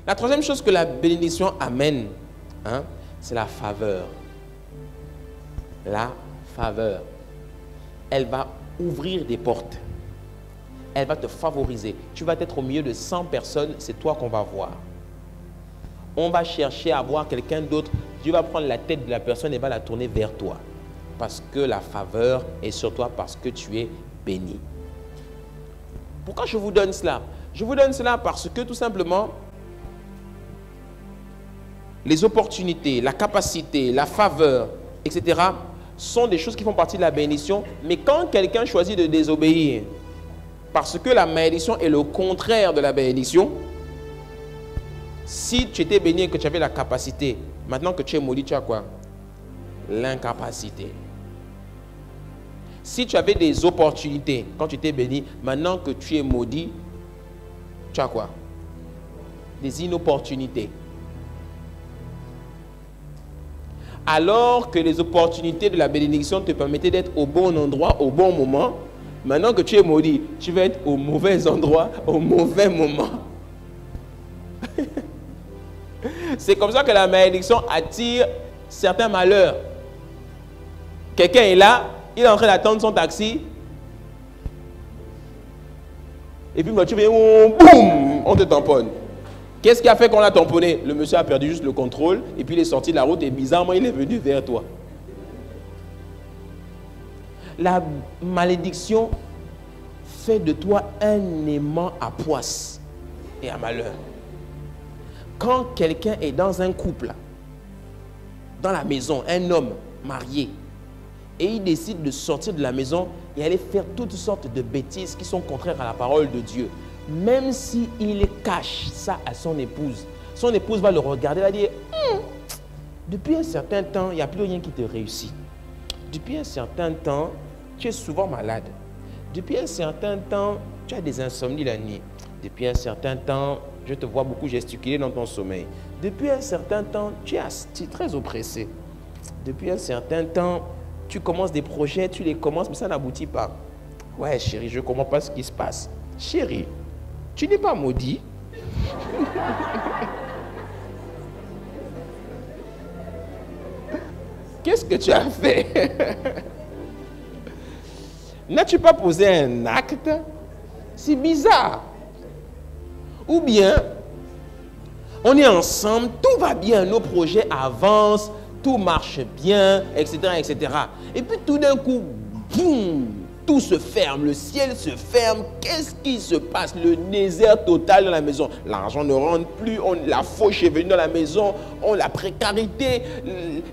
La troisième chose que la bénédiction amène, hein, c'est la faveur. La faveur. Elle va ouvrir des portes. Elle va te favoriser. Tu vas être au milieu de 100 personnes, c'est toi qu'on va voir. On va chercher à voir quelqu'un d'autre. Dieu va prendre la tête de la personne et va la tourner vers toi. Parce que la faveur est sur toi, parce que tu es béni. Pourquoi je vous donne cela? Je vous donne cela parce que tout simplement, les opportunités, la capacité, la faveur, etc. sont des choses qui font partie de la bénédiction. Mais quand quelqu'un choisit de désobéir, parce que la malédiction est le contraire de la bénédiction, si tu étais béni et que tu avais la capacité, maintenant que tu es maudit, tu as quoi? L'incapacité. Si tu avais des opportunités, quand tu étais béni, maintenant que tu es maudit, tu as quoi? Des inopportunités. Alors que les opportunités de la bénédiction te permettaient d'être au bon endroit, au bon moment, maintenant que tu es maudit, tu vas être au mauvais endroit, au mauvais moment. C'est comme ça que la malédiction attire certains malheurs. Quelqu'un est là, il est en train d'attendre son taxi. Et puis tu viens, boum, on te tamponne. Qu'est-ce qui a fait qu'on l'a tamponné? Le monsieur a perdu juste le contrôle et puis il est sorti de la route et bizarrement il est venu vers toi. La malédiction fait de toi un aimant à poisse et à malheur. Quand quelqu'un est dans un couple, dans la maison, un homme marié, et il décide de sortir de la maison et aller faire toutes sortes de bêtises qui sont contraires à la parole de Dieu, même s'il cache ça à son épouse va le regarder et va dire depuis un certain temps, il n'y a plus rien qui te réussit. Depuis un certain temps, tu es souvent malade. Depuis un certain temps, tu as des insomnies la nuit. Depuis un certain temps, je te vois beaucoup gesticuler dans ton sommeil. Depuis un certain temps, tu es très oppressé. Depuis un certain temps, tu commences des projets, tu les commences, mais ça n'aboutit pas. Ouais, chérie, je ne comprends pas ce qui se passe. Chérie, tu n'es pas maudit. Qu'est-ce que tu as fait? N'as-tu pas posé un acte? C'est bizarre. Ou bien, on est ensemble, tout va bien, nos projets avancent, tout marche bien, etc., etc. Et puis tout d'un coup, boum, tout se ferme, le ciel se ferme. Qu'est-ce qui se passe? Le désert total dans la maison. L'argent ne rentre plus, la fauche est venue dans la maison, la précarité,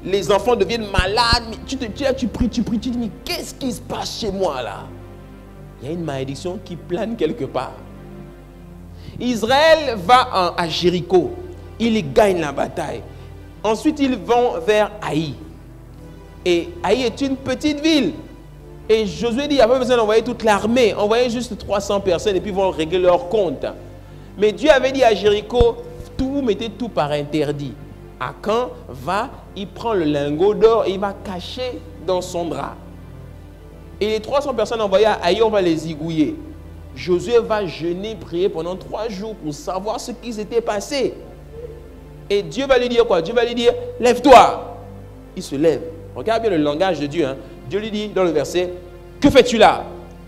les enfants deviennent malades. Mais tu pries, tu dis, mais qu'est-ce qui se passe chez moi là? Il y a une malédiction qui plane quelque part. Israël va à Jéricho, il gagne la bataille. Ensuite, ils vont vers Haï. Et Haï est une petite ville. Et Josué dit, il n'y a pas besoin d'envoyer toute l'armée. Envoyez juste 300 personnes et puis ils vont régler leur compte. Mais Dieu avait dit à Jéricho, mettez tout par interdit. Akan va, il prend le lingot d'or et il va cacher dans son drap. Et les 300 personnes envoyées à Haï, on va les zigouiller. Josué va jeûner, prier pendant 3 jours pour savoir ce qui s'était passé. Et Dieu va lui dire quoi? Dieu va lui dire, lève-toi. Il se lève. Regarde bien le langage de Dieu. Hein. Dieu lui dit dans le verset, que fais-tu là?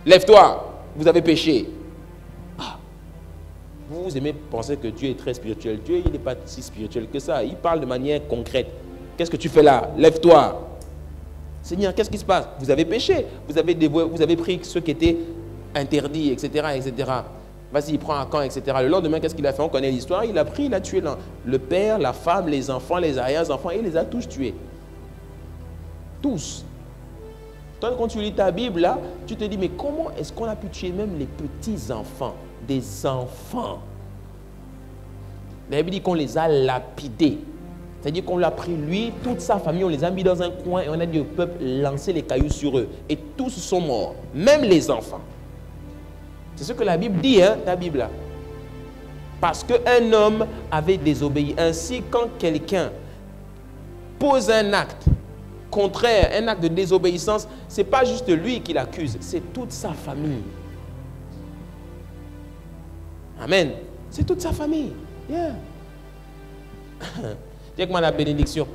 Lève-toi, vous avez péché. Ah. Vous aimez penser que Dieu est très spirituel. Dieu, il n'est pas si spirituel que ça. Il parle de manière concrète. Qu'est-ce que tu fais là? Lève-toi. Seigneur, qu'est-ce qui se passe? Vous avez péché. Vous avez pris ceux qui étaient interdits, etc., etc. Vas-y, il prend Akan, etc. Le lendemain, qu'est-ce qu'il a fait? On connaît l'histoire. Il a pris, il a tué le père, la femme, les enfants, les arrière-enfants. Et il les a tous tués. Tous. Toi, quand tu lis ta Bible, là, tu te dis, mais comment est-ce qu'on a pu tuer même les petits-enfants? Des enfants. La Bible dit qu'on les a lapidés. C'est-à-dire qu'on l'a pris, lui, toute sa famille, on les a mis dans un coin et on a dit au peuple, lancez les cailloux sur eux. Et tous sont morts, même les enfants. C'est ce que la Bible dit, hein, ta Bible là. Parce qu'un homme avait désobéi. Ainsi, quand quelqu'un pose un acte contraire, un acte de désobéissance, ce n'est pas juste lui qui l'accuse, c'est toute sa famille. Amen. C'est toute sa famille. Yeah. Check-moi la bénédiction.